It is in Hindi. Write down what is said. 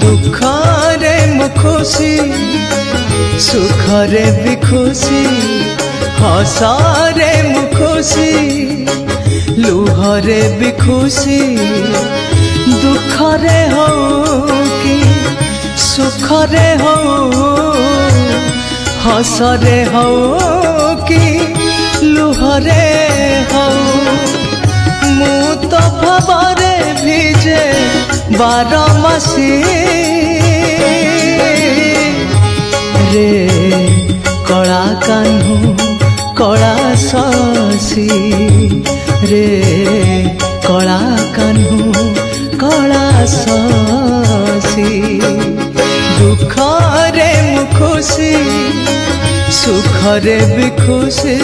दुखरे मु खुशी सुखरे भी खुशी हसरे मु खुशी लुहरे भी खुशी दुखरे हो कि सुखरे हो हसरे हो कि लुहरे हो मु तो भवरे भिजे बारमासी रे कला कान्हू कला शशी रे कला कान्हू कला शशी दुखरे मु खुशी सुखरे भी खुशी।